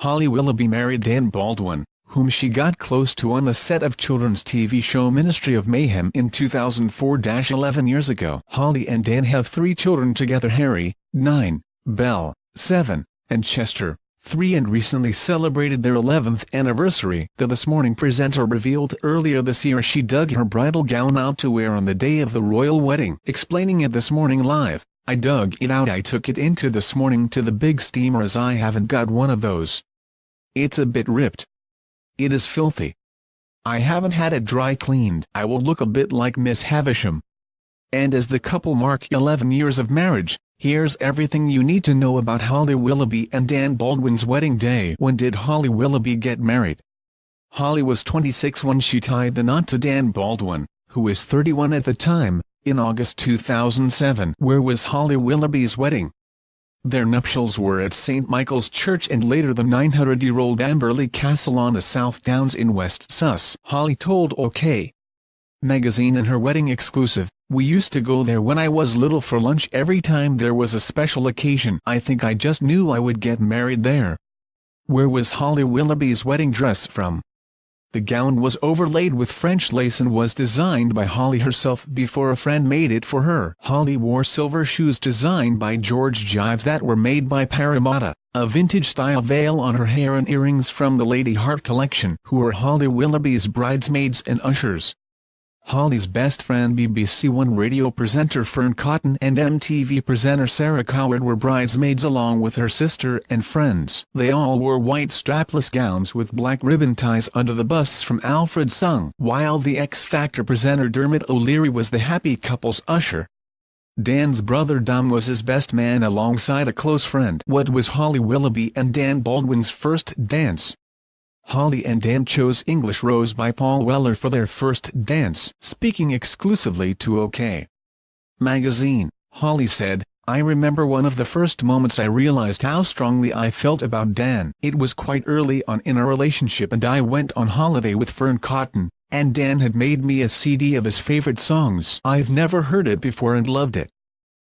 Holly Willoughby married Dan Baldwin, whom she got close to on the set of children's TV show Ministry of Mayhem in 2004-11 years ago. Holly and Dan have 3 children together: Harry, 9, Belle, 7, and Chester, 3, and recently celebrated their 11th anniversary. The This Morning presenter revealed earlier this year she dug her bridal gown out to wear on the day of the royal wedding. Explaining at This Morning Live, "I dug it out. I took it into This Morning to the big steamer as I haven't got one of those. It's a bit ripped. It is filthy. I haven't had it dry cleaned. I will look a bit like Miss Havisham." And as the couple mark 11 years of marriage, here's everything you need to know about Holly Willoughby and Dan Baldwin's wedding day. When did Holly Willoughby get married? Holly was 26 when she tied the knot to Dan Baldwin, who was 31 at the time, in August 2007. Where was Holly Willoughby's wedding? Their nuptials were at St. Michael's Church and later the 900-year-old Amberley Castle on the South Downs in West Sus. Holly told OK! Magazine in her wedding exclusive, "We used to go there when I was little for lunch every time there was a special occasion. I think I just knew I would get married there." Where was Holly Willoughby's wedding dress from? The gown was overlaid with French lace and was designed by Holly herself before a friend made it for her. Holly wore silver shoes designed by George Jives that were made by Parramatta, a vintage-style veil on her hair and earrings from the Lady Heart collection. Who are Holly Willoughby's bridesmaids and ushers? Holly's best friend BBC One radio presenter Fern Cotton and MTV presenter Sarah Coward were bridesmaids along with her sister and friends. They all wore white strapless gowns with black ribbon ties under the busts from Alfred Sung, while the X Factor presenter Dermot O'Leary was the happy couple's usher. Dan's brother Dom was his best man alongside a close friend. What was Holly Willoughby and Dan Baldwin's first dance? Holly and Dan chose English Rose by Paul Weller for their first dance. Speaking exclusively to OK! Magazine, Holly said, "I remember one of the first moments I realized how strongly I felt about Dan. It was quite early on in our relationship and I went on holiday with Fern Cotton, and Dan had made me a CD of his favorite songs. I've never heard it before and loved it."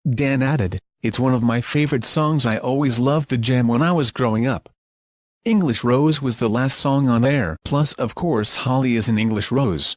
Dan added, "It's one of my favorite songs. I always loved the jam when I was growing up." English Rose was the last song on air. Plus of course Holly is an English Rose.